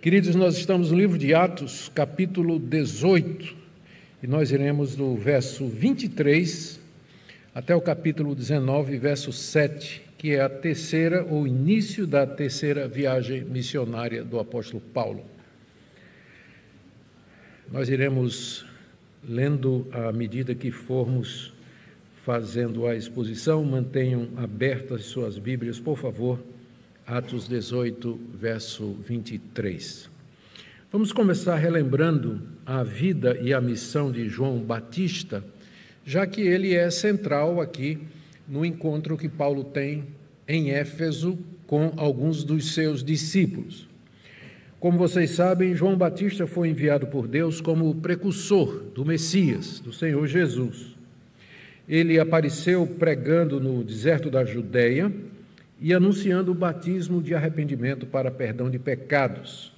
Queridos, nós estamos no livro de Atos, capítulo 18, e nós iremos do verso 23 até o capítulo 19, verso 7, que é a terceira, ou início da terceira viagem missionária do apóstolo Paulo. Nós iremos lendo à medida que formos fazendo a exposição. Mantenham abertas suas Bíblias, por favor. Atos 18, verso 23. Vamos começar relembrando a vida e a missão de João Batista, já que ele é central aqui no encontro que Paulo tem em Éfeso com alguns dos seus discípulos. Como vocês sabem, João Batista foi enviado por Deus como precursor do Messias, do Senhor Jesus. Ele apareceu pregando no deserto da Judeia e anunciando o batismo de arrependimento para perdão de pecados,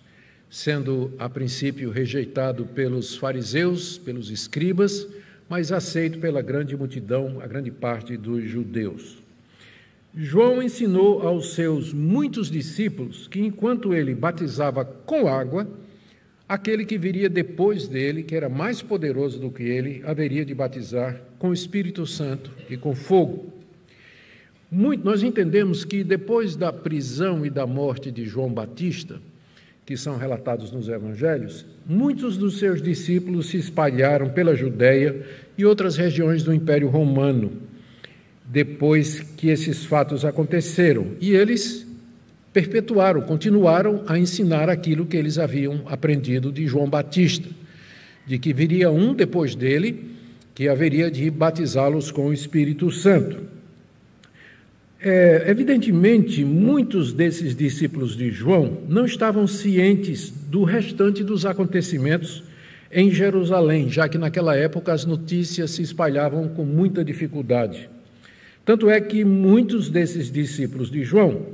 sendo a princípio rejeitado pelos fariseus, pelos escribas, mas aceito pela grande multidão, a grande parte dos judeus. João ensinou aos seus muitos discípulos que, enquanto ele batizava com água, aquele que viria depois dele, que era mais poderoso do que ele, haveria de batizar com o Espírito Santo e com fogo. Nós entendemos que depois da prisão e da morte de João Batista, que são relatados nos evangelhos, muitos dos seus discípulos se espalharam pela Judeia e outras regiões do Império Romano, depois que esses fatos aconteceram. E eles continuaram a ensinar aquilo que eles haviam aprendido de João Batista, de que viria um depois dele, que haveria de batizá-los com o Espírito Santo. Evidentemente, muitos desses discípulos de João não estavam cientes do restante dos acontecimentos em Jerusalém, já que naquela época as notícias se espalhavam com muita dificuldade. Tanto é que muitos desses discípulos de João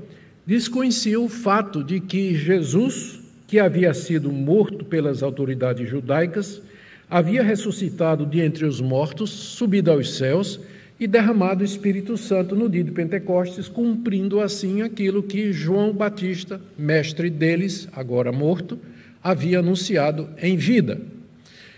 desconheciam o fato de que Jesus, que havia sido morto pelas autoridades judaicas, havia ressuscitado de entre os mortos, subido aos céus e derramado o Espírito Santo no dia de Pentecostes, cumprindo assim aquilo que João Batista, mestre deles, agora morto, havia anunciado em vida.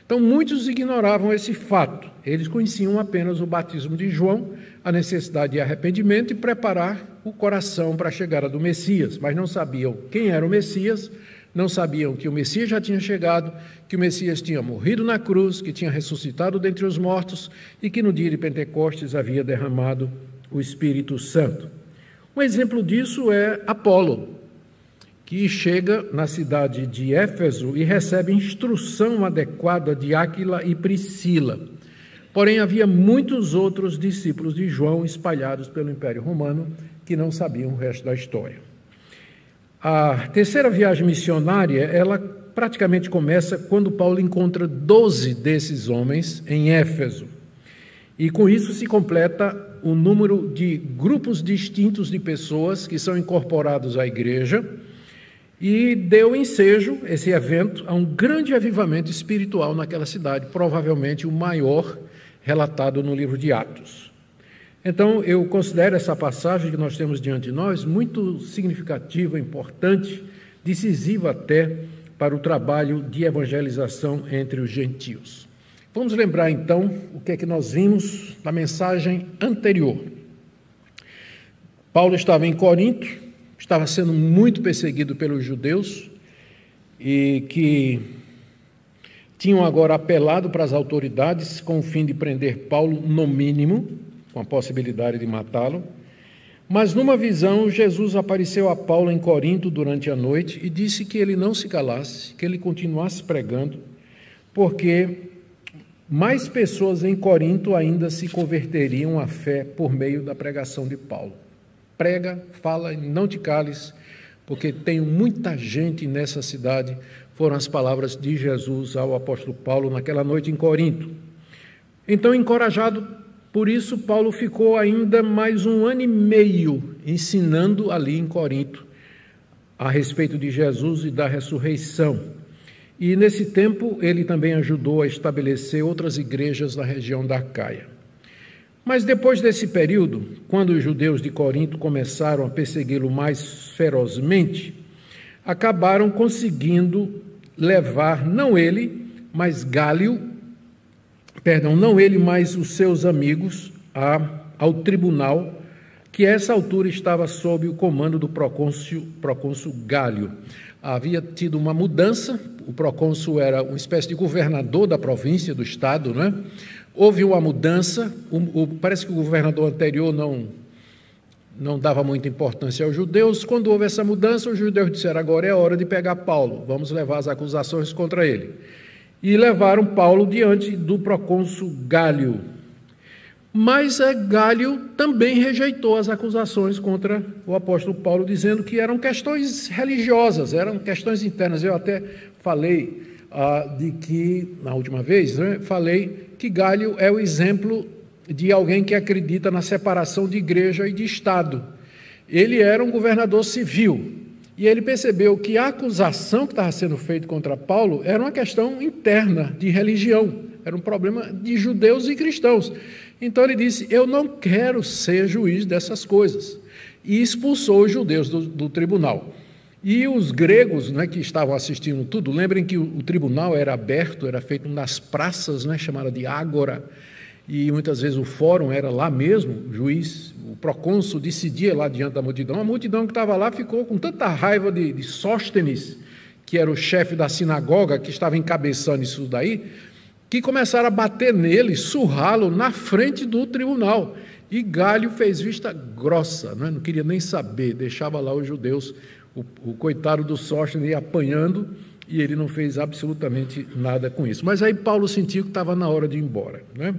Então, muitos ignoravam esse fato. Eles conheciam apenas o batismo de João, a necessidade de arrependimento e preparar o coração para a chegada do Messias, mas não sabiam quem era o Messias, não sabiam que o Messias já tinha chegado, que o Messias tinha morrido na cruz, que tinha ressuscitado dentre os mortos e que no dia de Pentecostes havia derramado o Espírito Santo. Um exemplo disso é Apolo, que chega na cidade de Éfeso e recebe instrução adequada de Áquila e Priscila. Porém, havia muitos outros discípulos de João espalhados pelo Império Romano que não sabiam o resto da história. A terceira viagem missionária, ela praticamente começa quando Paulo encontra 12 desses homens em Éfeso. E com isso se completa o número de grupos distintos de pessoas que são incorporados à igreja e deu ensejo, esse evento, a um grande avivamento espiritual naquela cidade, provavelmente o maior relatado no livro de Atos. Então, eu considero essa passagem que nós temos diante de nós muito significativa, importante, decisiva até para o trabalho de evangelização entre os gentios. Vamos lembrar, então, o que é que nós vimos na mensagem anterior. Paulo estava em Corinto, estava sendo muito perseguido pelos judeus e que tinham agora apelado para as autoridades com o fim de prender Paulo, no mínimo, com a possibilidade de matá-lo. Mas numa visão, Jesus apareceu a Paulo em Corinto durante a noite e disse que ele não se calasse, que ele continuasse pregando, porque mais pessoas em Corinto ainda se converteriam à fé por meio da pregação de Paulo. Prega, fala, não te cales, porque tenho muita gente nessa cidade, foram as palavras de Jesus ao apóstolo Paulo naquela noite em Corinto. Então, encorajado por isso, Paulo ficou ainda mais 1 ano e meio ensinando ali em Corinto a respeito de Jesus e da ressurreição. E nesse tempo ele também ajudou a estabelecer outras igrejas na região da Acaia. Mas depois desse período, quando os judeus de Corinto começaram a persegui-lo mais ferozmente, acabaram conseguindo levar, não ele, mas os seus amigos ao tribunal, que a essa altura estava sob o comando do procônsul Gálio. Havia tido uma mudança, o procônsul era uma espécie de governador da província, do estado, não é? Houve uma mudança, parece que o governador anterior não dava muita importância aos judeus. Quando houve essa mudança, os judeus disseram: agora é a hora de pegar Paulo, vamos levar as acusações contra ele. E levaram Paulo diante do procônsul Gálio. Mas Gálio também rejeitou as acusações contra o apóstolo Paulo, dizendo que eram questões religiosas, eram questões internas. Eu até falei na última vez, né, falei que Gálio é o exemplo de alguém que acredita na separação de igreja e de Estado. Ele era um governador civil, e ele percebeu que a acusação que estava sendo feita contra Paulo era uma questão interna de religião, era um problema de judeus e cristãos. Então ele disse: eu não quero ser juiz dessas coisas, e expulsou os judeus do tribunal. E os gregos, né, que estavam assistindo tudo, lembrem que o tribunal era aberto, era feito nas praças, né, chamada de ágora, e muitas vezes o fórum era lá mesmo, o juiz, o procônsul decidia lá diante da multidão. A multidão que estava lá ficou com tanta raiva de Sóstenes, que era o chefe da sinagoga, que estava encabeçando isso daí, que começaram a bater nele, surrá-lo na frente do tribunal. E Gálio fez vista grossa, não queria nem saber, deixava lá os judeus, o coitado do Sóstenes ia apanhando, e ele não fez absolutamente nada com isso. Mas aí Paulo sentiu que estava na hora de ir embora, né?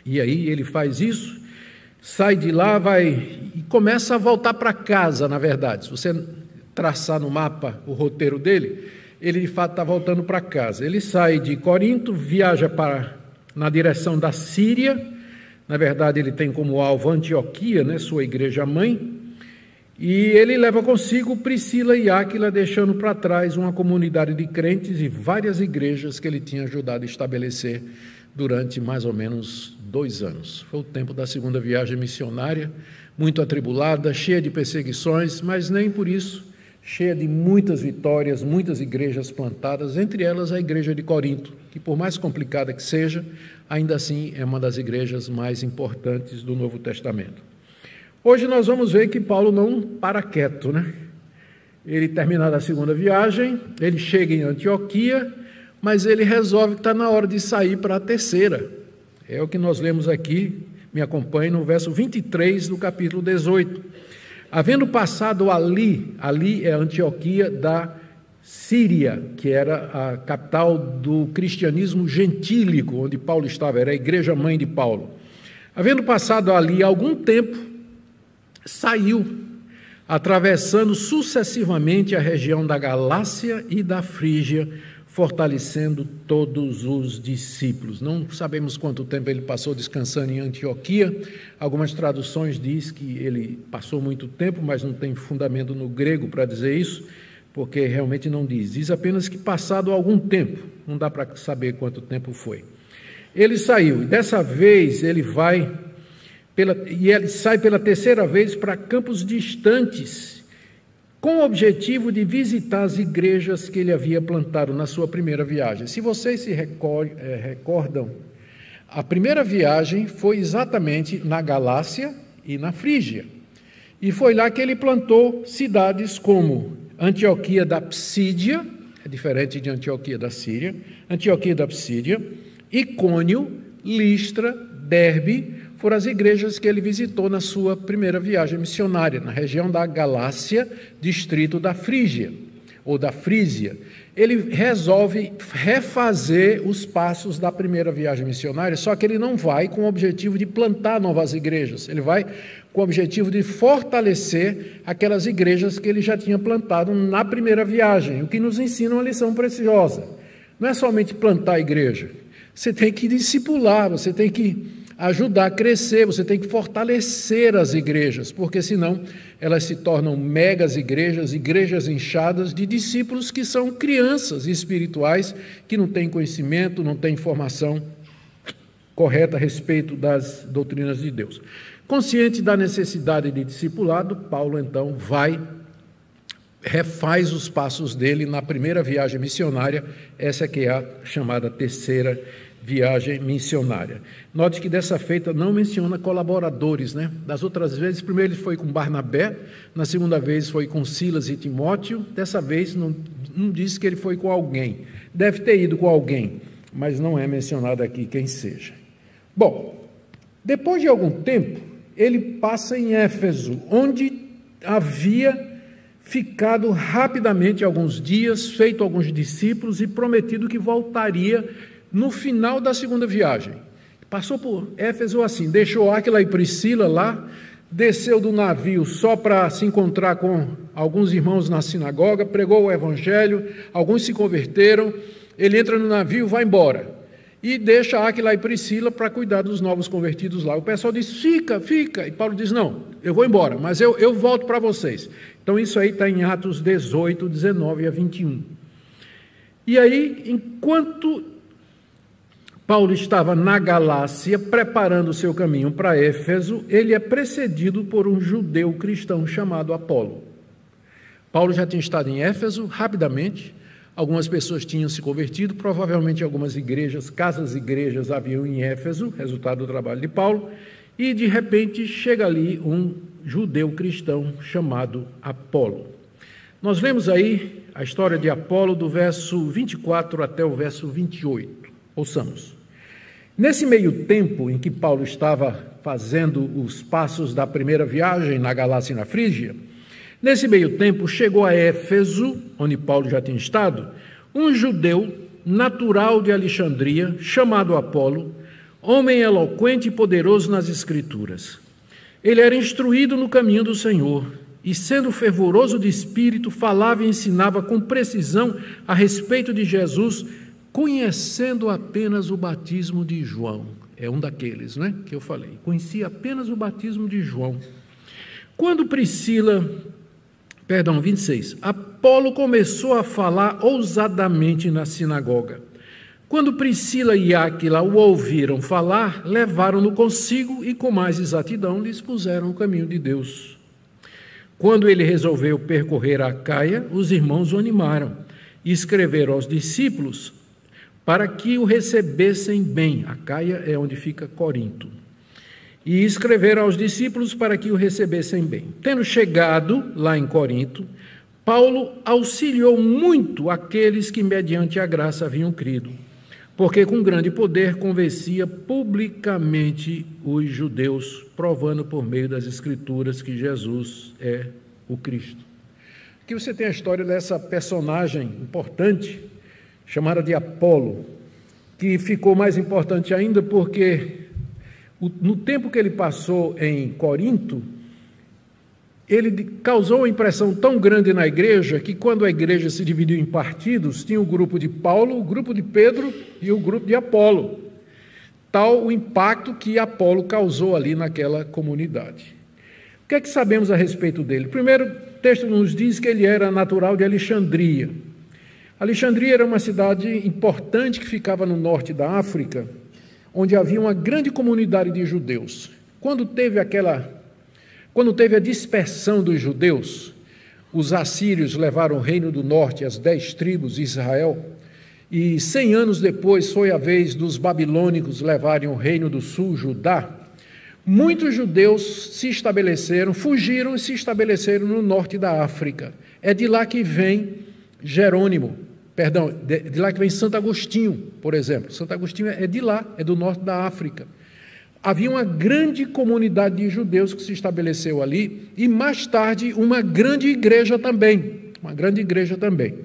E aí ele faz isso, sai de lá, vai e começa a voltar para casa, na verdade. Se você traçar no mapa o roteiro dele, ele de fato está voltando para casa. Ele sai de Corinto, viaja na direção da Síria. Na verdade, ele tem como alvo Antioquia, né, sua igreja-mãe. E ele leva consigo Priscila e Áquila, deixando para trás uma comunidade de crentes e várias igrejas que ele tinha ajudado a estabelecer durante mais ou menos 2 anos. Foi o tempo da segunda viagem missionária, muito atribulada, cheia de perseguições, mas nem por isso cheia de muitas vitórias, muitas igrejas plantadas, entre elas a igreja de Corinto, que por mais complicada que seja, ainda assim é uma das igrejas mais importantes do Novo Testamento. Hoje nós vamos ver que Paulo não para quieto, né? Ele, terminada a segunda viagem, ele chega em Antioquia, mas ele resolve que está na hora de sair para a terceira. É o que nós lemos aqui, me acompanhe, no verso 23 do capítulo 18. Havendo passado ali é Antioquia da Síria, que era a capital do cristianismo gentílico, onde Paulo estava, era a igreja-mãe de Paulo. Havendo passado ali algum tempo, saiu, atravessando sucessivamente a região da Galácia e da Frígia, fortalecendo todos os discípulos. Não sabemos quanto tempo ele passou descansando em Antioquia. Algumas traduções dizem que ele passou muito tempo, mas não tem fundamento no grego para dizer isso, porque realmente não diz. Diz apenas que passado algum tempo, não dá para saber quanto tempo foi. Ele saiu, e dessa vez ele sai pela terceira vez para campos distantes, com o objetivo de visitar as igrejas que ele havia plantado na sua primeira viagem. Se vocês se recordam, a primeira viagem foi exatamente na Galácia e na Frígia. E foi lá que ele plantou cidades como Antioquia da Psídia, é diferente de Antioquia da Síria, Antioquia da Psídia, Icônio, Listra, Derbe, foram as igrejas que ele visitou na sua primeira viagem missionária, na região da Galácia, distrito da Frígia, ou da Frísia. Ele resolve refazer os passos da primeira viagem missionária, só que ele não vai com o objetivo de plantar novas igrejas, ele vai com o objetivo de fortalecer aquelas igrejas que ele já tinha plantado na primeira viagem, o que nos ensina uma lição preciosa. Não é somente plantar a igreja, você tem que discipular, você tem que ajudar a crescer, você tem que fortalecer as igrejas, porque senão elas se tornam megas igrejas, igrejas inchadas de discípulos que são crianças espirituais, que não têm conhecimento, não têm informação correta a respeito das doutrinas de Deus. Consciente da necessidade de discipulado, Paulo então vai refaz os passos dele na primeira viagem missionária, essa que é a chamada terceira viagem missionária. Note que dessa feita não menciona colaboradores, né? Das outras vezes, primeiro ele foi com Barnabé, na segunda vez foi com Silas e Timóteo, dessa vez não diz que ele foi com alguém. Deve ter ido com alguém, mas não é mencionado aqui quem seja. Bom, depois de algum tempo, ele passa em Éfeso, onde havia ficado rapidamente alguns dias, feito alguns discípulos e prometido que voltaria no final da segunda viagem. Passou por Éfeso assim, deixou Áquila e Priscila lá, desceu do navio só para se encontrar com alguns irmãos na sinagoga, pregou o evangelho, alguns se converteram, ele entra no navio, vai embora, e deixa Áquila e Priscila para cuidar dos novos convertidos lá. O pessoal diz, fica, e Paulo diz, não, eu vou embora, mas eu volto para vocês. Então isso aí está em Atos 18, 19 a 21. E aí, enquanto Paulo estava na Galácia, preparando o seu caminho para Éfeso, ele é precedido por um judeu cristão chamado Apolo. Paulo já tinha estado em Éfeso rapidamente, algumas pessoas tinham se convertido, provavelmente algumas igrejas, casas-igrejas haviam em Éfeso, resultado do trabalho de Paulo, e de repente chega ali um judeu cristão chamado Apolo. Nós lemos aí a história de Apolo do verso 24 até o verso 28. Ouçamos. Nesse meio tempo em que Paulo estava fazendo os passos da primeira viagem na Galácia e na Frígia, nesse meio tempo chegou a Éfeso, onde Paulo já tinha estado, um judeu natural de Alexandria, chamado Apolo, homem eloquente e poderoso nas Escrituras. Ele era instruído no caminho do Senhor e, sendo fervoroso de espírito, falava e ensinava com precisão a respeito de Jesus, conhecendo apenas o batismo de João. É um daqueles, né, que eu falei. Conhecia apenas o batismo de João. Quando 26. Apolo começou a falar ousadamente na sinagoga. Quando Priscila e Áquila o ouviram falar, levaram-no consigo e com mais exatidão lhe expuseram o caminho de Deus. Quando ele resolveu percorrer a Acaia, os irmãos o animaram e escreveram aos discípulos para que o recebessem bem. Acaia é onde fica Corinto. E escreveram aos discípulos para que o recebessem bem. Tendo chegado lá em Corinto, Paulo auxiliou muito aqueles que mediante a graça haviam crido, porque com grande poder convencia publicamente os judeus, provando por meio das Escrituras que Jesus é o Cristo. Aqui você tem a história dessa personagem importante, chamada de Apolo, que ficou mais importante ainda porque no tempo que ele passou em Corinto, ele causou uma impressão tão grande na igreja que quando a igreja se dividiu em partidos, tinha o grupo de Paulo, o grupo de Pedro e o grupo de Apolo. Tal o impacto que Apolo causou ali naquela comunidade. O que é que sabemos a respeito dele? Primeiro, o texto nos diz que ele era natural de Alexandria. Alexandria era uma cidade importante que ficava no norte da África, onde havia uma grande comunidade de judeus. Quando teve a dispersão dos judeus, os assírios levaram o reino do norte, as 10 tribos de Israel, e 100 anos depois foi a vez dos babilônicos levarem o reino do sul, Judá. Muitos judeus se estabeleceram, fugiram e se estabeleceram no norte da África. É de lá que vem de lá que vem Santo Agostinho, por exemplo. Santo Agostinho é de lá, é do norte da África. Havia uma grande comunidade de judeus que se estabeleceu ali e, mais tarde, uma grande igreja também.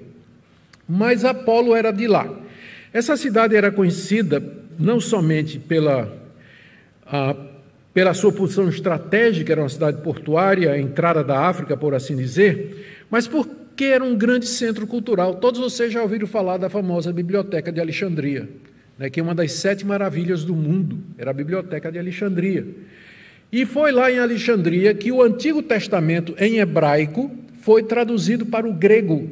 Mas Apolo era de lá. Essa cidade era conhecida não somente pela sua posição estratégica, era uma cidade portuária, a entrada da África, por assim dizer, mas porque era um grande centro cultural. Todos vocês já ouviram falar da famosa Biblioteca de Alexandria, que é uma das 7 maravilhas do mundo, era a Biblioteca de Alexandria. E foi lá em Alexandria que o Antigo Testamento, em hebraico, foi traduzido para o grego,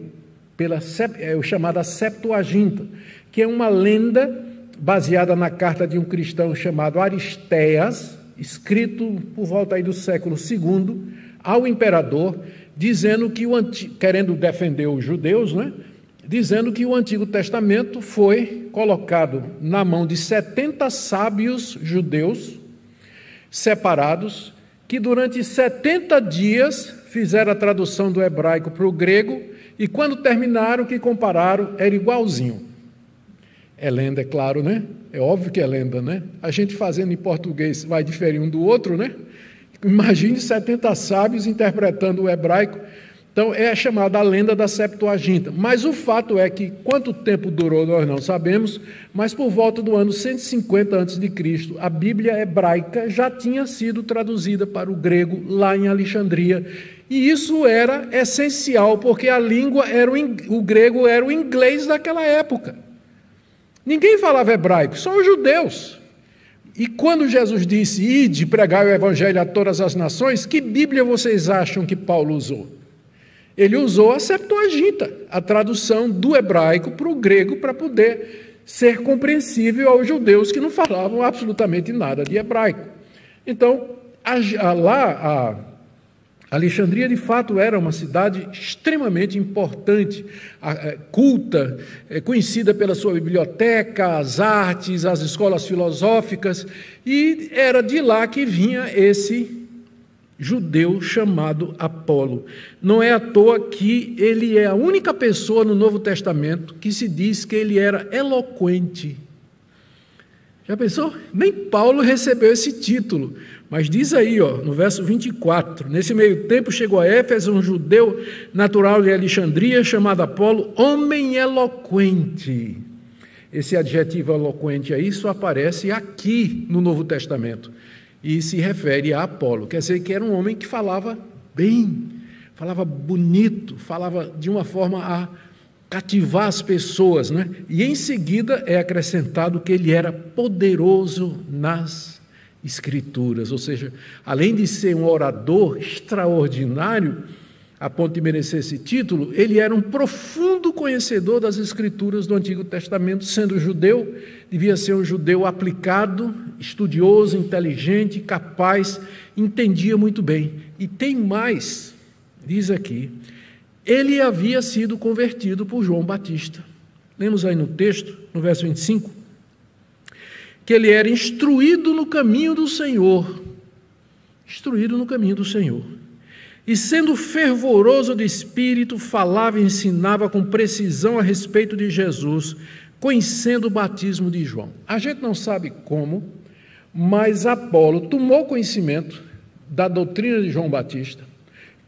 pela chamada Septuaginta, que é uma lenda baseada na carta de um cristão chamado Aristeas, escrito por volta aí do século II, ao imperador, dizendo que querendo defender os judeus, né? Dizendo que o Antigo Testamento foi colocado na mão de 70 sábios judeus separados, que durante 70 dias fizeram a tradução do hebraico para o grego, e quando terminaram, que compararam, era igualzinho. É lenda, é claro, né? É óbvio que é lenda, né? A gente fazendo em português vai diferir um do outro, né? Imagine 70 sábios interpretando o hebraico. Então, é chamada a lenda da Septuaginta. Mas o fato é que, quanto tempo durou, nós não sabemos, mas por volta do ano 150 a.C., a Bíblia hebraica já tinha sido traduzida para o grego lá em Alexandria. E isso era essencial, porque a língua o grego era o inglês daquela época. Ninguém falava hebraico, só os judeus. E quando Jesus disse, ide, pregai o evangelho a todas as nações, que Bíblia vocês acham que Paulo usou? Ele usou a Septuaginta, a tradução do hebraico para o grego, para poder ser compreensível aos judeus que não falavam absolutamente nada de hebraico. Então, a Alexandria, de fato, era uma cidade extremamente importante, culta, conhecida pela sua biblioteca, as artes, as escolas filosóficas, e era de lá que vinha esse judeu chamado Apolo. Não é à toa que ele é a única pessoa no Novo Testamento que se diz que ele era eloquente. Já pensou? Nem Paulo recebeu esse título, mas diz aí, no verso 24, nesse meio tempo chegou a Éfeso um judeu natural de Alexandria chamado Apolo, homem eloquente. Esse adjetivo eloquente aí só aparece aqui no Novo Testamento. E se refere a Apolo, quer dizer que era um homem que falava bem, falava bonito, falava de uma forma a cativar as pessoas, né? E em seguida é acrescentado que ele era poderoso nas Escrituras, ou seja, além de ser um orador extraordinário, a ponto de merecer esse título, ele era um profundo conhecedor das Escrituras do Antigo Testamento, sendo judeu, devia ser um judeu aplicado, estudioso, inteligente, capaz, entendia muito bem. E tem mais, diz aqui, ele havia sido convertido por João Batista. Lemos aí no texto, no verso 25, que ele era instruído no caminho do Senhor, instruído no caminho do Senhor. E sendo fervoroso de espírito, falava e ensinava com precisão a respeito de Jesus, conhecendo o batismo de João. A gente não sabe como, mas Apolo tomou conhecimento da doutrina de João Batista,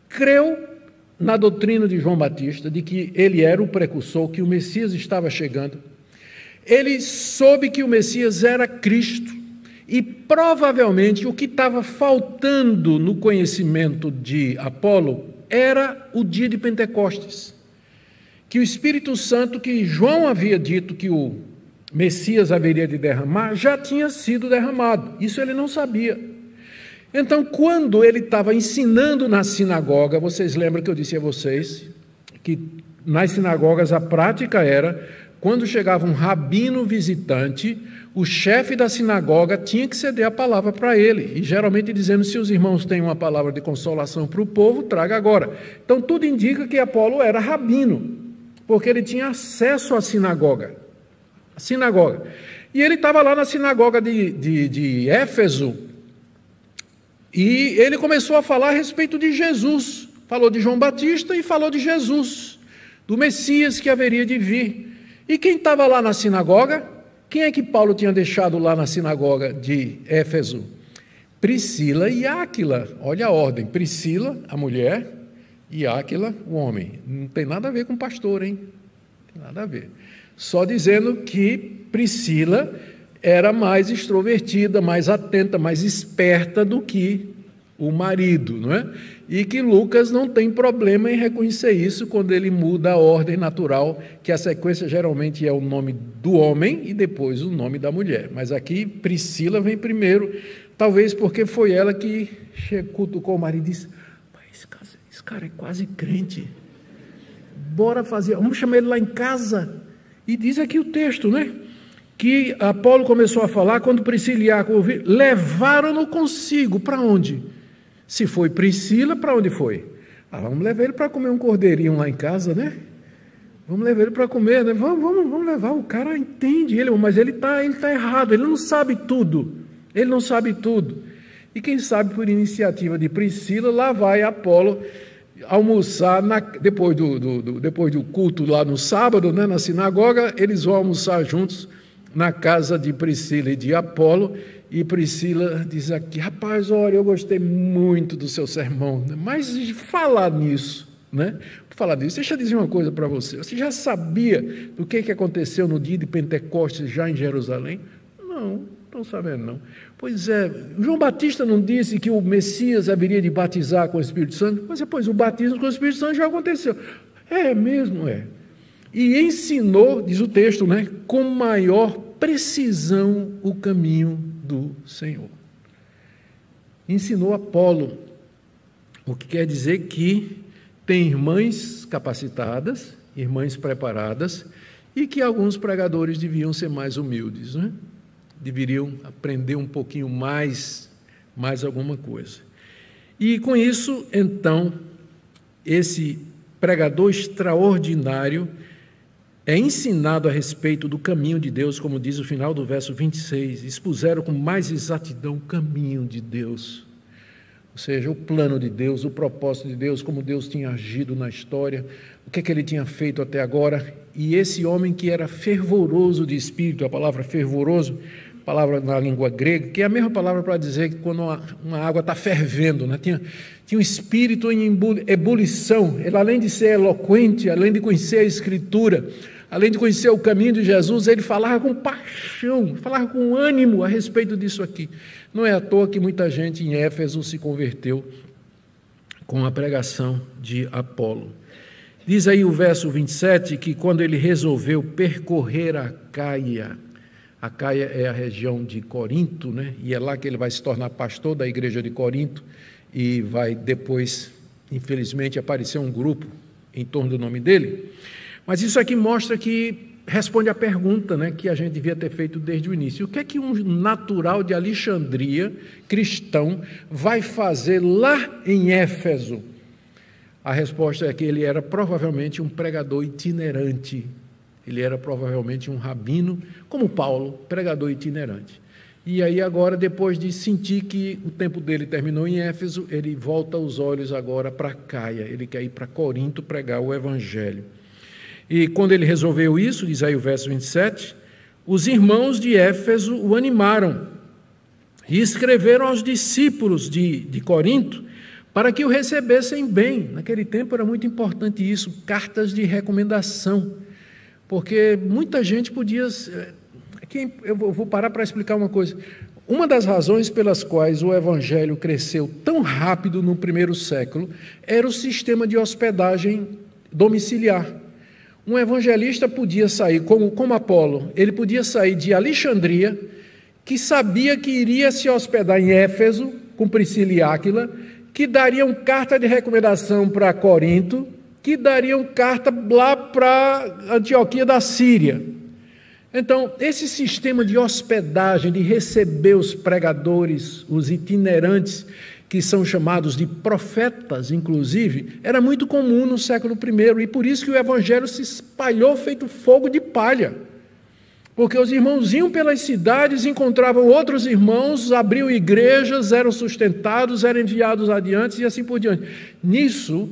creu na doutrina de João Batista, de que ele era o precursor, que o Messias estava chegando. Ele soube que o Messias era Cristo, e provavelmente o que estava faltando no conhecimento de Apolo era o dia de Pentecostes, que o Espírito Santo, que João havia dito que o Messias haveria de derramar, já tinha sido derramado. Isso ele não sabia. Então, quando ele estava ensinando na sinagoga, vocês lembram que eu disse a vocês que nas sinagogas a prática era, quando chegava um rabino visitante, o chefe da sinagoga tinha que ceder a palavra para ele, e geralmente dizendo, se os irmãos têm uma palavra de consolação para o povo, traga agora. Então, tudo indica que Apolo era rabino, porque ele tinha acesso à sinagoga. E ele estava lá na sinagoga de Éfeso, e ele começou a falar a respeito de Jesus. Falou de João Batista e falou de Jesus, do Messias que haveria de vir. E quem estava lá na sinagoga? Quem é que Paulo tinha deixado lá na sinagoga de Éfeso? Priscila e Áquila. Olha a ordem, Priscila, a mulher, e Áquila, o homem. Não tem nada a ver com pastor, hein? Não tem nada a ver. Só dizendo que Priscila era mais extrovertida, mais atenta, mais esperta do que o marido, não é? E que Lucas não tem problema em reconhecer isso quando ele muda a ordem natural, que a sequência geralmente é o nome do homem e depois o nome da mulher. Mas aqui Priscila vem primeiro, talvez porque foi ela que cutucou o marido e disse, esse cara é quase crente, bora fazer, vamos chamar ele lá em casa. E diz aqui o texto, né? Que Apolo começou a falar, quando Priscila e Áquila ouviram, levaram-no consigo, para onde? Se foi Priscila, para onde foi? Vamos levar ele para comer um cordeirinho lá em casa, né? Vamos levar ele para comer, né? Vamos levar. O cara entende, mas ele tá errado, ele não sabe tudo. Ele não sabe tudo. E quem sabe, por iniciativa de Priscila, lá vai Apolo almoçar, depois do culto lá no sábado, né, na sinagoga, eles vão almoçar juntos na casa de Priscila e de Apolo. E Priscila diz aqui: rapaz, olha, eu gostei muito do seu sermão, né? Mas de falar nisso, né? Por falar disso, deixa eu dizer uma coisa para você. Você já sabia do que aconteceu no dia de Pentecostes já em Jerusalém? Não sabendo não. Pois é, João Batista não disse que o Messias haveria de batizar com o Espírito Santo? Mas depois o batismo com o Espírito Santo já aconteceu. É mesmo, é. E ensinou, diz o texto, né, com maior precisão o caminho do Senhor. Ensinou Apolo, o que quer dizer que tem irmãs capacitadas, irmãs preparadas, e que alguns pregadores deviam ser mais humildes, né? Deveriam aprender um pouquinho mais alguma coisa. E com isso, então, esse pregador extraordinário é ensinado a respeito do caminho de Deus, como diz o final do verso 26, expuseram com mais exatidão o caminho de Deus, ou seja, o plano de Deus, o propósito de Deus, como Deus tinha agido na história, o que ele tinha feito até agora. E esse homem que era fervoroso de espírito, a palavra fervoroso, palavra na língua grega, que é a mesma palavra para dizer que quando uma água está fervendo, né? Tinha um espírito em ebulição. Ele, além de ser eloquente, além de conhecer a Escritura, além de conhecer o caminho de Jesus, ele falava com paixão, falava com ânimo a respeito disso aqui. Não é à toa que muita gente em Éfeso se converteu com a pregação de Apolo. Diz aí o verso 27 que quando ele resolveu percorrer a Caia é a região de Corinto, né? E é lá que ele vai se tornar pastor da igreja de Corinto e vai depois, infelizmente, aparecer um grupo em torno do nome dele. Mas isso aqui mostra que responde à pergunta, né, que a gente devia ter feito desde o início. O que é que um natural de Alexandria, cristão, vai fazer lá em Éfeso? A resposta é que ele era provavelmente um pregador itinerante. Ele era provavelmente um rabino, como Paulo, pregador itinerante. E aí agora, depois de sentir que o tempo dele terminou em Éfeso, ele volta os olhos agora para Caia. Ele quer ir para Corinto pregar o Evangelho. E quando ele resolveu isso, diz aí o verso 27, os irmãos de Éfeso o animaram e escreveram aos discípulos de Corinto para que o recebessem bem. Naquele tempo era muito importante isso, cartas de recomendação, porque muita gente podia... Aqui eu vou parar para explicar uma coisa. Uma das razões pelas quais o Evangelho cresceu tão rápido no primeiro século era o sistema de hospedagem domiciliar. Um evangelista podia sair, como Apolo, ele podia sair de Alexandria, que sabia que iria se hospedar em Éfeso, com Priscila e Áquila, que dariam carta de recomendação para Corinto, que dariam carta lá para Antioquia da Síria. Então, esse sistema de hospedagem, de receber os pregadores, os itinerantes, que são chamados de profetas, inclusive, era muito comum no século I, e por isso que o Evangelho se espalhou feito fogo de palha. Porque os irmãos iam pelas cidades, encontravam outros irmãos, abriam igrejas, eram sustentados, eram enviados adiante e assim por diante. Nisso,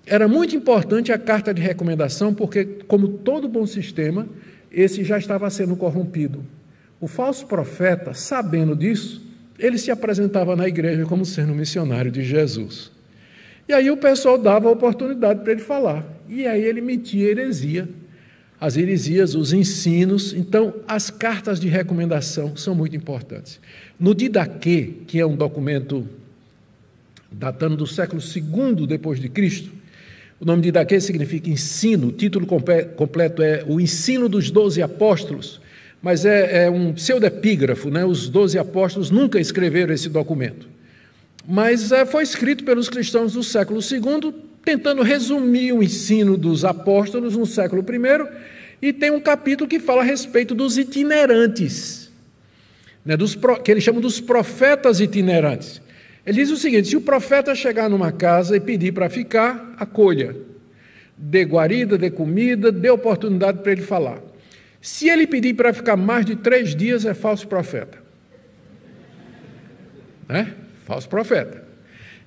era muito importante a carta de recomendação, porque, como todo bom sistema, esse já estava sendo corrompido. O falso profeta, sabendo disso, ele se apresentava na igreja como sendo missionário de Jesus. E aí o pessoal dava a oportunidade para ele falar. E aí ele metia heresia, as heresias, os ensinos. Então, as cartas de recomendação são muito importantes. No Didaquê, que é um documento datando do século II depois de Cristo, o nome de Didaquê significa ensino, o título completo é O Ensino dos 12 Apóstolos, mas é um pseudepígrafo, né? Os 12 apóstolos nunca escreveram esse documento. Mas foi escrito pelos cristãos do século II, tentando resumir o ensino dos apóstolos no século I, e tem um capítulo que fala a respeito dos itinerantes, né? Que eles chamam dos profetas itinerantes. Ele diz o seguinte: se o profeta chegar numa casa e pedir para ficar, acolha. Dê guarida, dê comida, dê oportunidade para ele falar. Se ele pedir para ficar mais de 3 dias, é falso profeta. Né? Falso profeta.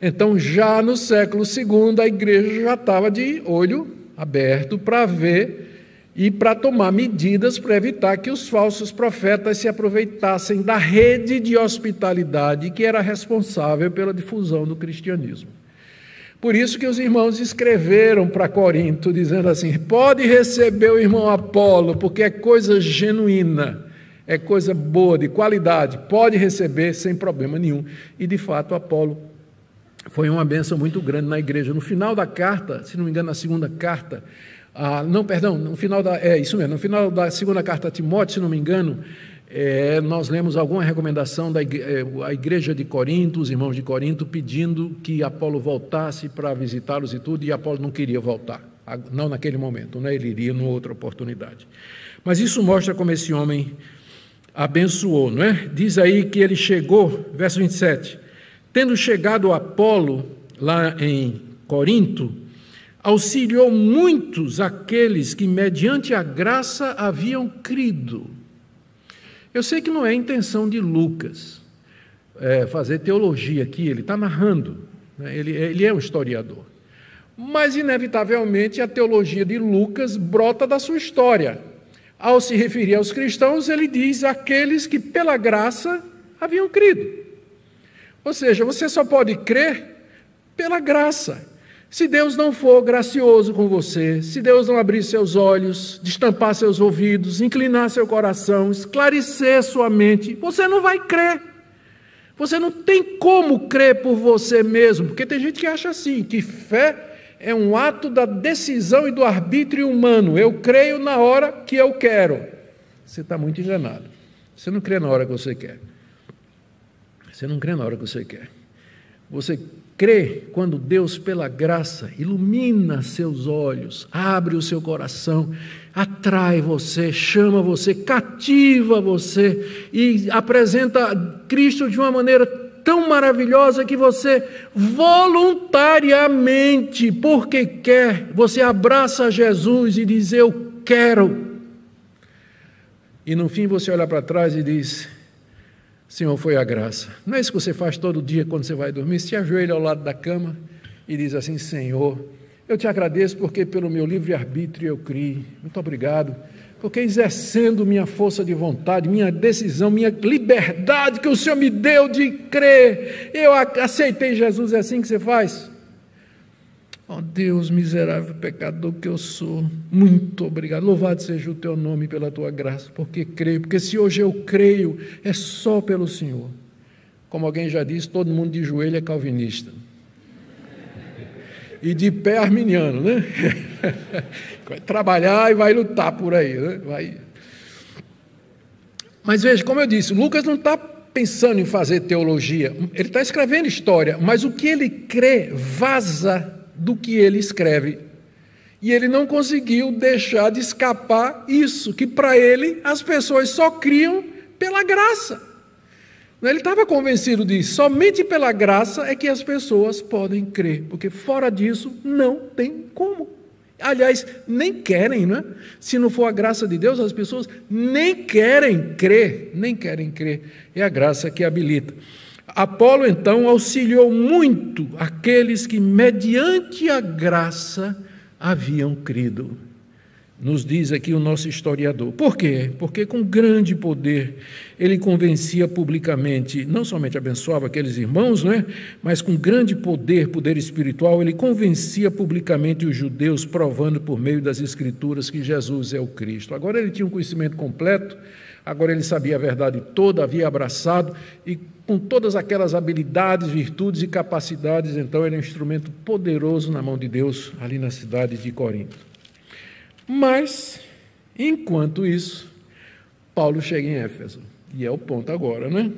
Então, já no século II, a igreja já estava de olho aberto para ver e para tomar medidas para evitar que os falsos profetas se aproveitassem da rede de hospitalidade que era responsável pela difusão do cristianismo. Por isso que os irmãos escreveram para Corinto, dizendo assim: pode receber o irmão Apolo, porque é coisa genuína, é coisa boa, de qualidade, pode receber sem problema nenhum. E, de fato, Apolo foi uma bênção muito grande na igreja. No final da carta, se não me engano, na segunda carta, no final da segunda carta a Timóteo, se não me engano, nós lemos alguma recomendação da igreja de Corinto, os irmãos de Corinto, pedindo que Apolo voltasse para visitá-los e tudo, e Apolo não queria voltar, não naquele momento, né? Ele iria numa outra oportunidade. Mas isso mostra como esse homem abençoou, não é? Diz aí que ele chegou, verso 27, tendo chegado Apolo lá em Corinto, auxiliou muitos aqueles que, mediante a graça, haviam crido. Eu sei que não é a intenção de Lucas fazer teologia aqui, ele está narrando, né? Ele é um historiador. Mas, inevitavelmente, a teologia de Lucas brota da sua história. Ao se referir aos cristãos, ele diz aqueles que, pela graça, haviam crido. Ou seja, você só pode crer pela graça. Se Deus não for gracioso com você, se Deus não abrir seus olhos, destampar seus ouvidos, inclinar seu coração, esclarecer sua mente, você não vai crer. Você não tem como crer por você mesmo, porque tem gente que acha assim, que fé é um ato da decisão e do arbítrio humano. Eu creio na hora que eu quero. Você está muito enganado. Você não crê na hora que você quer. Você não crê na hora que você quer. Você crê quando Deus, pela graça, ilumina seus olhos, abre o seu coração, atrai você, chama você, cativa você e apresenta Cristo de uma maneira tão maravilhosa que você voluntariamente, porque quer, você abraça Jesus e diz: eu quero. E no fim você olha para trás e diz: Senhor, foi a graça. Não é isso que você faz todo dia quando você vai dormir? Se ajoelha ao lado da cama e diz assim: Senhor, eu te agradeço porque pelo meu livre-arbítrio eu criei. Muito obrigado, porque exercendo minha força de vontade, minha decisão, minha liberdade que o Senhor me deu de crer, eu aceitei Jesus. É assim que você faz? Oh Deus, miserável pecador que eu sou, muito obrigado, louvado seja o teu nome pela tua graça, porque creio, porque se hoje eu creio, é só pelo Senhor. Como alguém já disse, todo mundo de joelho é calvinista, e de pé arminiano, né? Vai trabalhar e vai lutar por aí, né? Vai. Mas veja, como eu disse, Lucas não está pensando em fazer teologia, ele está escrevendo história, mas o que ele crê vaza do que ele escreve. E ele não conseguiu deixar de escapar isso, que para ele as pessoas só criam pela graça. Ele estava convencido disso, somente pela graça é que as pessoas podem crer, porque fora disso não tem como. Aliás, nem querem, né? Se não for a graça de Deus, as pessoas nem querem crer, nem querem crer. É a graça que habilita. Apolo, então, auxiliou muito aqueles que, mediante a graça, haviam crido. Nos diz aqui o nosso historiador. Por quê? Porque com grande poder ele convencia publicamente, não somente abençoava aqueles irmãos, né? Mas com grande poder espiritual, ele convencia publicamente os judeus, provando por meio das Escrituras que Jesus é o Cristo. Agora ele tinha um conhecimento completo, agora ele sabia a verdade toda, havia abraçado, e com todas aquelas habilidades, virtudes e capacidades, então ele é um instrumento poderoso na mão de Deus, ali na cidade de Corinto. Mas, enquanto isso, Paulo chega em Éfeso, e é o ponto agora, né?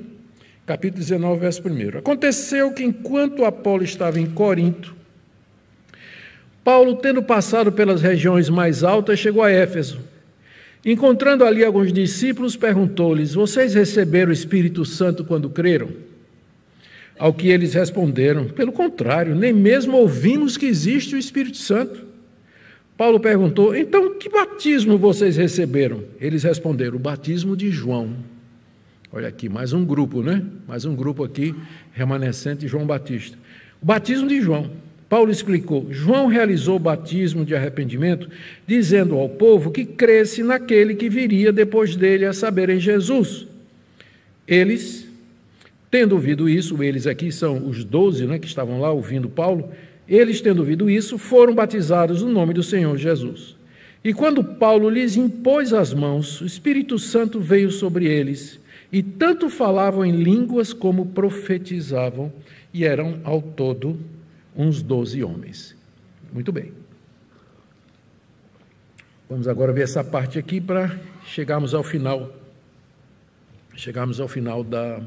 Capítulo 19, verso 1. Aconteceu que, enquanto Apolo estava em Corinto, Paulo, tendo passado pelas regiões mais altas, chegou a Éfeso. Encontrando ali alguns discípulos, perguntou-lhes: vocês receberam o Espírito Santo quando creram? Ao que eles responderam: pelo contrário, nem mesmo ouvimos que existe o Espírito Santo. Paulo perguntou: então, que batismo vocês receberam? Eles responderam: o batismo de João. Olha aqui, mais um grupo, né? Mais um grupo aqui, remanescente de João Batista. O batismo de João. Paulo explicou: João realizou o batismo de arrependimento, dizendo ao povo que cresce naquele que viria depois dele, a saber, em Jesus. Eles, tendo ouvido isso, eles aqui são os 12, né, que estavam lá ouvindo Paulo, eles, tendo ouvido isso, foram batizados no nome do Senhor Jesus. E quando Paulo lhes impôs as mãos, o Espírito Santo veio sobre eles, e tanto falavam em línguas como profetizavam, e eram ao todo uns 12 homens. Muito bem. Vamos agora ver essa parte aqui para chegarmos ao final. Chegarmos ao final do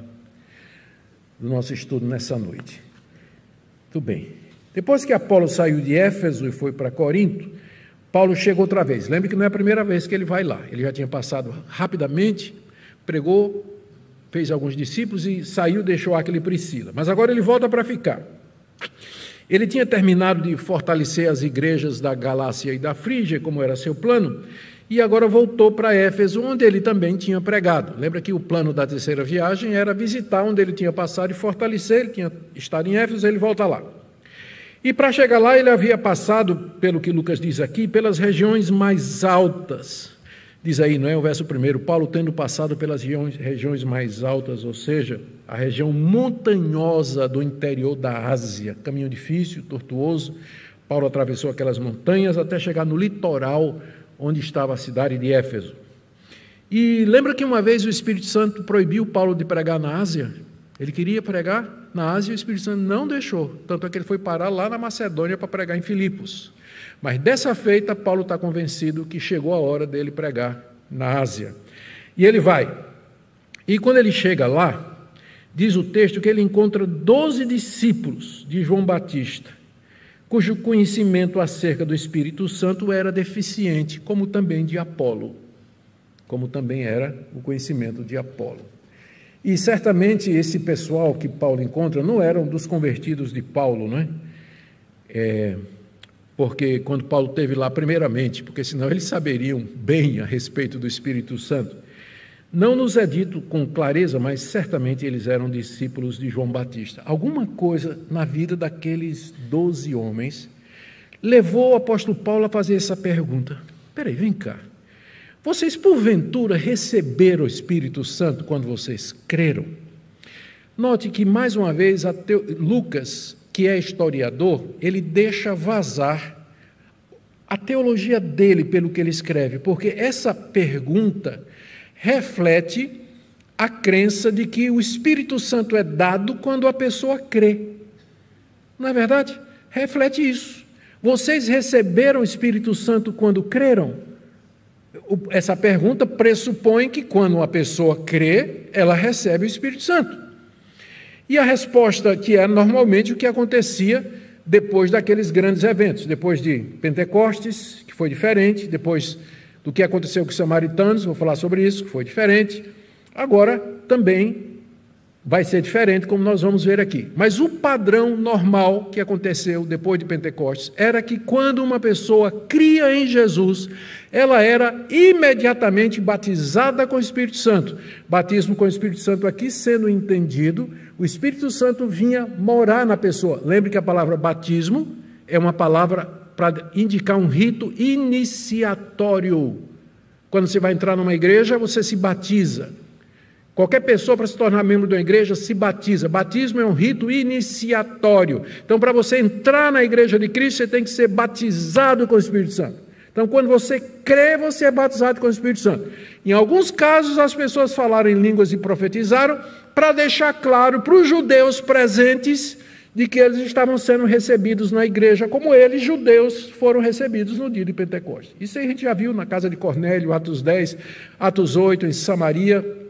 nosso estudo nessa noite. Muito bem. Depois que Apolo saiu de Éfeso e foi para Corinto, Paulo chegou outra vez. Lembre que não é a primeira vez que ele vai lá. Ele já tinha passado rapidamente, pregou, fez alguns discípulos e saiu, deixou Áquila e Priscila. Mas agora ele volta para ficar. Ele tinha terminado de fortalecer as igrejas da Galácia e da Frígia, como era seu plano, e agora voltou para Éfeso, onde ele também tinha pregado. Lembra que o plano da terceira viagem era visitar onde ele tinha passado e fortalecer. Ele tinha estado em Éfeso, ele volta lá. E para chegar lá, ele havia passado, pelo que Lucas diz aqui, pelas regiões mais altas. Diz aí, não é? O verso 1, Paulo tendo passado pelas regiões mais altas, ou seja, a região montanhosa do interior da Ásia, caminho difícil, tortuoso. Paulo atravessou aquelas montanhas até chegar no litoral, onde estava a cidade de Éfeso. E lembra que uma vez o Espírito Santo proibiu Paulo de pregar na Ásia? Ele queria pregar na Ásia e o Espírito Santo não deixou. Tanto é que ele foi parar lá na Macedônia para pregar em Filipos. Mas dessa feita, Paulo está convencido que chegou a hora dele pregar na Ásia. E ele vai. E quando ele chega lá, diz o texto que ele encontra 12 discípulos de João Batista, cujo conhecimento acerca do Espírito Santo era deficiente, como também de Apolo, como também era o conhecimento de Apolo. E certamente esse pessoal que Paulo encontra não eram dos convertidos de Paulo, não é? Porque quando Paulo esteve lá, primeiramente, porque senão eles saberiam bem a respeito do Espírito Santo, não nos é dito com clareza, mas certamente eles eram discípulos de João Batista. Alguma coisa na vida daqueles 12 homens levou o apóstolo Paulo a fazer essa pergunta. Espera aí, vem cá. Vocês, porventura, receberam o Espírito Santo quando vocês creram? Note que, mais uma vez, Lucas, que é historiador, ele deixa vazar a teologia dele pelo que ele escreve, porque essa pergunta reflete a crença de que o Espírito Santo é dado quando a pessoa crê. Não é verdade? Reflete isso. Vocês receberam o Espírito Santo quando creram? Essa pergunta pressupõe que quando uma pessoa crê, ela recebe o Espírito Santo. E a resposta que é normalmente o que acontecia depois daqueles grandes eventos, depois de Pentecostes, que foi diferente, depois do que aconteceu com os samaritanos, vou falar sobre isso, que foi diferente, agora também vai ser diferente, como nós vamos ver aqui. Mas o padrão normal que aconteceu depois de Pentecostes era que quando uma pessoa cria em Jesus, ela era imediatamente batizada com o Espírito Santo. Batismo com o Espírito Santo aqui sendo entendido, o Espírito Santo vinha morar na pessoa. Lembre que a palavra batismo é uma palavra para indicar um rito iniciatório. Quando você vai entrar numa igreja, você se batiza. Qualquer pessoa, para se tornar membro de uma igreja, se batiza. Batismo é um rito iniciatório. Então, para você entrar na igreja de Cristo, você tem que ser batizado com o Espírito Santo. Então, quando você crê, você é batizado com o Espírito Santo. Em alguns casos, as pessoas falaram em línguas e profetizaram para deixar claro para os judeus presentes de que eles estavam sendo recebidos na igreja, como eles, judeus, foram recebidos no dia de Pentecostes. Isso aí a gente já viu na casa de Cornélio, Atos 10, Atos 8, em Samaria.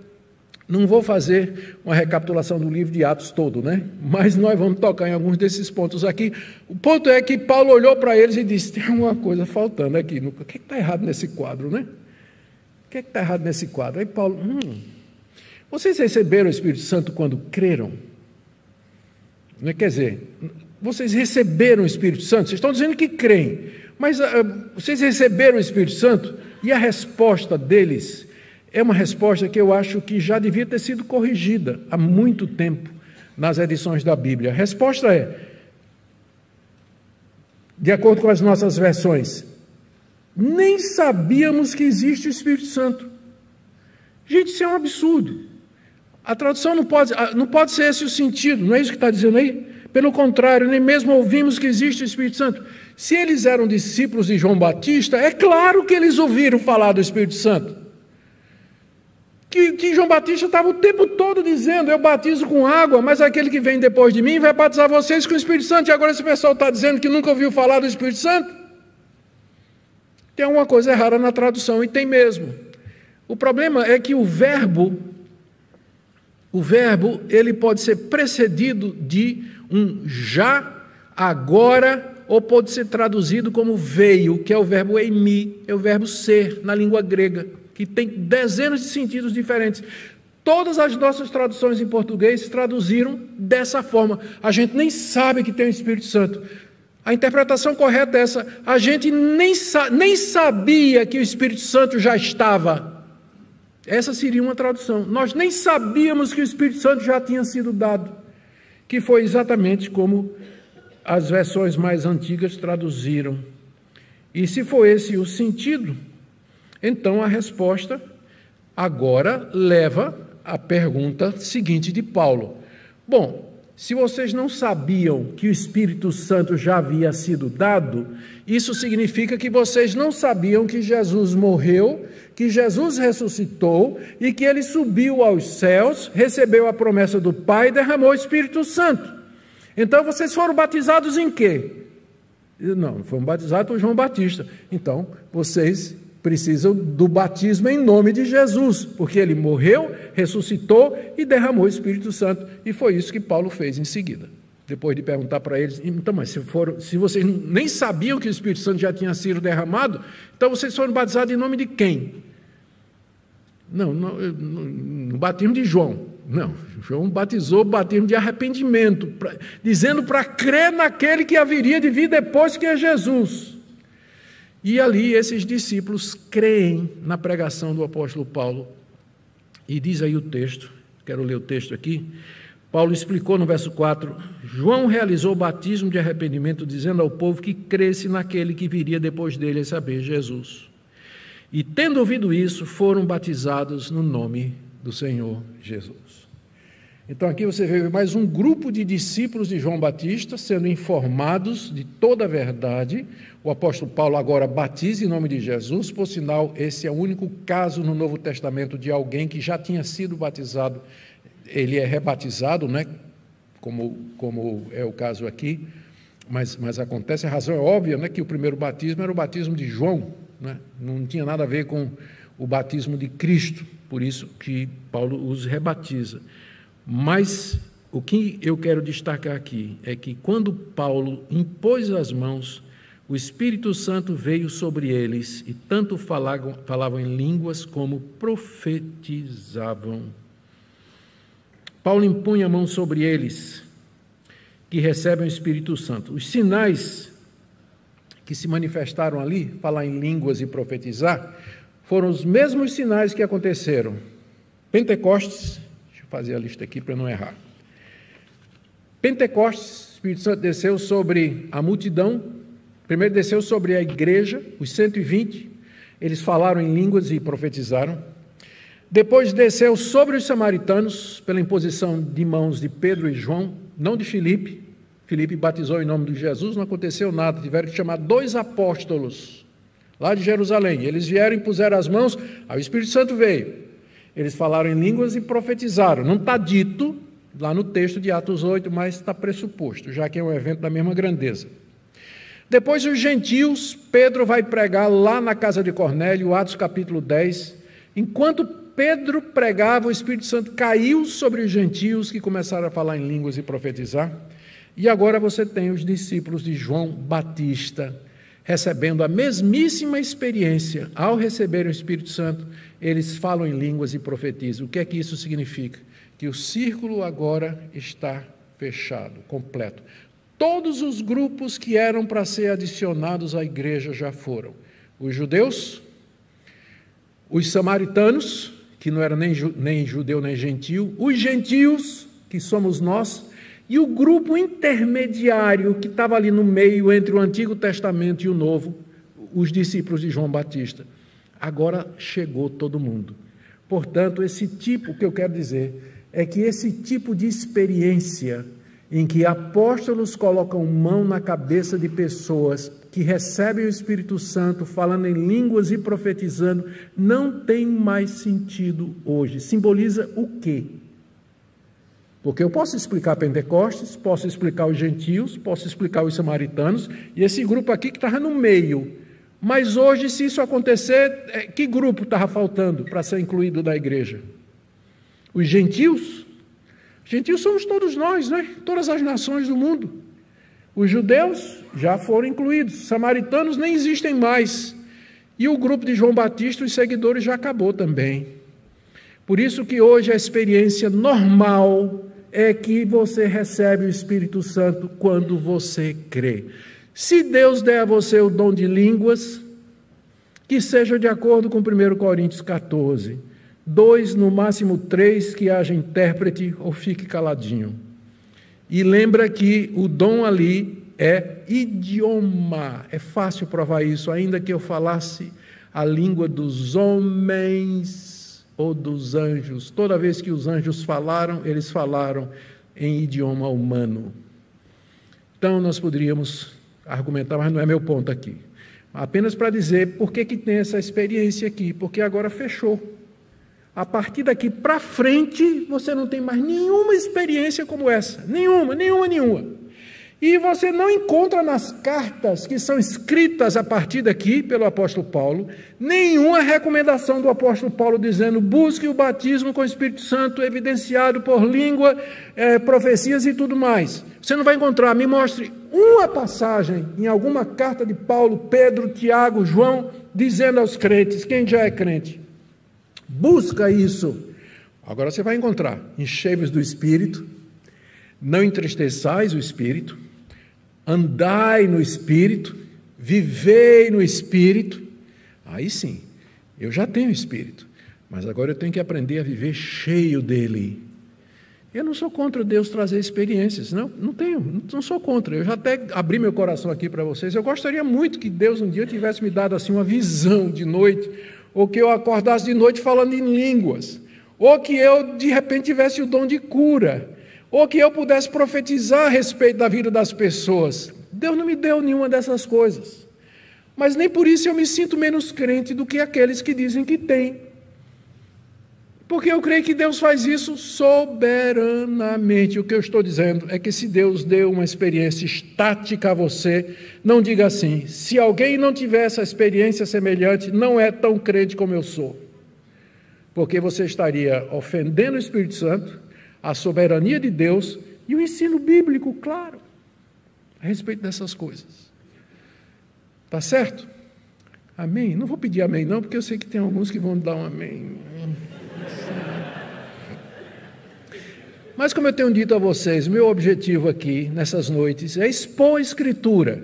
Não vou fazer uma recapitulação do livro de Atos todo, né? Mas nós vamos tocar em alguns desses pontos aqui. O ponto é que Paulo olhou para eles e disse: tem alguma coisa faltando aqui. O que está errado nesse quadro, né? O que está errado nesse quadro? Aí Paulo, vocês receberam o Espírito Santo quando creram? Quer dizer, vocês receberam o Espírito Santo? Vocês estão dizendo que creem, mas vocês receberam o Espírito Santo? E a resposta deles é uma resposta que eu acho que já devia ter sido corrigida há muito tempo nas edições da Bíblia. A resposta é, de acordo com as nossas versões, nem sabíamos que existe o Espírito Santo. Gente, isso é um absurdo. A tradução não pode ser esse o sentido, não é isso que está dizendo aí? Pelo contrário, nem mesmo ouvimos que existe o Espírito Santo. Se eles eram discípulos de João Batista, é claro que eles ouviram falar do Espírito Santo. Que João Batista estava o tempo todo dizendo, eu batizo com água, mas aquele que vem depois de mim vai batizar vocês com o Espírito Santo. E agora esse pessoal está dizendo que nunca ouviu falar do Espírito Santo? Tem alguma coisa errada na tradução, e tem mesmo. O problema é que o verbo ele pode ser precedido de um já, agora, ou pode ser traduzido como veio, que é o verbo eimi, é o verbo ser, na língua grega, que tem dezenas de sentidos diferentes. Todas as nossas traduções em português traduziram dessa forma. A gente nem sabe que tem o Espírito Santo. A interpretação correta é essa. A gente nem sabia que o Espírito Santo já estava. Essa seria uma tradução. Nós nem sabíamos que o Espírito Santo já tinha sido dado. Que foi exatamente como as versões mais antigas traduziram. E se for esse o sentido, então a resposta agora leva à pergunta seguinte de Paulo. Bom, se vocês não sabiam que o Espírito Santo já havia sido dado, isso significa que vocês não sabiam que Jesus morreu, que Jesus ressuscitou e que ele subiu aos céus, recebeu a promessa do Pai e derramou o Espírito Santo. Então vocês foram batizados em quê? Não, foram batizados por João Batista. Então vocês precisam do batismo em nome de Jesus, porque ele morreu, ressuscitou e derramou o Espírito Santo. E foi isso que Paulo fez em seguida. Depois de perguntar para eles, então, mas se vocês nem sabiam que o Espírito Santo já tinha sido derramado, então vocês foram batizados em nome de quem? Não, no batismo de João. Não, João batizou o batismo de arrependimento, dizendo para crer naquele que haveria de vir depois, que é Jesus. E ali esses discípulos creem na pregação do apóstolo Paulo. E diz aí o texto, quero ler o texto aqui. Paulo explicou no verso 4, João realizou o batismo de arrependimento, dizendo ao povo que cresce naquele que viria depois dele, a saber, Jesus. E tendo ouvido isso, foram batizados no nome do Senhor Jesus. Então aqui você vê mais um grupo de discípulos de João Batista sendo informados de toda a verdade. O apóstolo Paulo agora batiza em nome de Jesus, por sinal, esse é o único caso no Novo Testamento de alguém que já tinha sido batizado, ele é rebatizado, né? Como é o caso aqui, mas acontece, a razão é óbvia, né? Que o primeiro batismo era o batismo de João, né? Não tinha nada a ver com o batismo de Cristo, por isso que Paulo os rebatiza. Mas o que eu quero destacar aqui é que quando Paulo impôs as mãos, o Espírito Santo veio sobre eles e tanto falavam em línguas como profetizavam. Paulo impunha a mão sobre eles, que recebem o Espírito Santo. Os sinais que se manifestaram ali, falar em línguas e profetizar, foram os mesmos sinais que aconteceram. Pentecostes, deixa eu fazer a lista aqui para não errar. Pentecostes, o Espírito Santo desceu sobre a multidão. Primeiro desceu sobre a igreja, os 120, eles falaram em línguas e profetizaram. Depois desceu sobre os samaritanos, pela imposição de mãos de Pedro e João, não de Filipe. Filipe batizou em nome de Jesus, não aconteceu nada, tiveram que chamar 2 apóstolos, lá de Jerusalém. Eles vieram e puseram as mãos, aí o Espírito Santo veio. Eles falaram em línguas e profetizaram. Não está dito lá no texto de Atos 8, mas está pressuposto, já que é um evento da mesma grandeza. Depois os gentios, Pedro vai pregar lá na casa de Cornélio, Atos capítulo 10. Enquanto Pedro pregava, o Espírito Santo caiu sobre os gentios que começaram a falar em línguas e profetizar. E agora você tem os discípulos de João Batista recebendo a mesmíssima experiência. Ao receberem o Espírito Santo, eles falam em línguas e profetizam. O que é que isso significa? Que o círculo agora está fechado, completo. Todos os grupos que eram para ser adicionados à igreja já foram. Os judeus, os samaritanos, que não era nem judeu nem gentil, os gentios, que somos nós, e o grupo intermediário que estava ali no meio entre o Antigo Testamento e o Novo, os discípulos de João Batista. Agora chegou todo mundo. Portanto, o que eu quero dizer é que esse tipo de experiência em que apóstolos colocam mão na cabeça de pessoas que recebem o Espírito Santo, falando em línguas e profetizando, não tem mais sentido hoje. Simboliza o quê? Porque eu posso explicar Pentecostes, posso explicar os gentios, posso explicar os samaritanos, e esse grupo aqui que estava no meio. Mas hoje, se isso acontecer, que grupo estava faltando para ser incluído na igreja? Os gentios? Gentios somos todos nós, né? Todas as nações do mundo. Os judeus já foram incluídos, os samaritanos nem existem mais. E o grupo de João Batista, os seguidores, já acabou também. Por isso que hoje a experiência normal é que você recebe o Espírito Santo quando você crê. Se Deus der a você o dom de línguas, que seja de acordo com 1 Coríntios 14, 2, no máximo 3, que haja intérprete ou fique caladinho. E lembra que o dom ali é idioma. É fácil provar isso, ainda que eu falasse a língua dos homens ou dos anjos. Toda vez que os anjos falaram, eles falaram em idioma humano. Então, nós poderíamos argumentar, mas não é meu ponto aqui. Apenas para dizer por que tem essa experiência aqui, porque agora fechou. A partir daqui para frente, você não tem mais nenhuma experiência como essa. Nenhuma. E você não encontra nas cartas que são escritas a partir daqui pelo apóstolo Paulo, nenhuma recomendação do apóstolo Paulo dizendo busque o batismo com o Espírito Santo evidenciado por língua, profecias e tudo mais. Você não vai encontrar, me mostre uma passagem em alguma carta de Paulo, Pedro, Tiago, João, dizendo aos crentes, quem já é crente, busca isso. Agora você vai encontrar, enchei-vos do Espírito, não entristeçais o Espírito, andai no Espírito, vivei no Espírito. Aí sim, eu já tenho Espírito, mas agora eu tenho que aprender a viver cheio dele. Eu não sou contra Deus trazer experiências, não sou contra. Eu já até abri meu coração aqui para vocês. Eu gostaria muito que Deus um dia tivesse me dado assim uma visão de noite, ou que eu acordasse de noite falando em línguas, ou que eu de repente tivesse o dom de cura, ou que eu pudesse profetizar a respeito da vida das pessoas. Deus não me deu nenhuma dessas coisas. Mas nem por isso eu me sinto menos crente do que aqueles que dizem que tem. Porque eu creio que Deus faz isso soberanamente. O que eu estou dizendo é que se Deus deu uma experiência estática a você, não diga assim, se alguém não tiver essa experiência semelhante, não é tão crente como eu sou. Porque você estaria ofendendo o Espírito Santo, a soberania de Deus e o ensino bíblico, claro, a respeito dessas coisas. Tá certo? Amém? Não vou pedir amém não, porque eu sei que tem alguns que vão dar um amém. Mas como eu tenho dito a vocês, meu objetivo aqui, nessas noites, é expor a Escritura.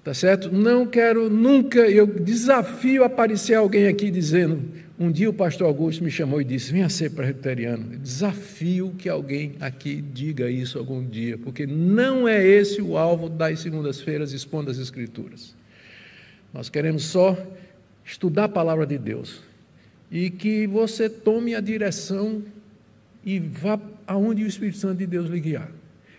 Tá certo? Não quero nunca, eu desafio aparecer alguém aqui dizendo, um dia o pastor Augusto me chamou e disse, venha ser presbiteriano. Eu desafio que alguém aqui diga isso algum dia, porque não é esse o alvo das segundas-feiras expondo as Escrituras. Nós queremos só estudar a palavra de Deus e que você tome a direção e vá aonde o Espírito Santo de Deus lhe guiar.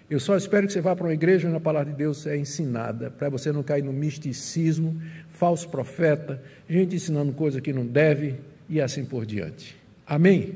Eu só espero que você vá para uma igreja onde a palavra de Deus é ensinada, para você não cair no misticismo, falso profeta, gente ensinando coisa que não deve e assim por diante. Amém?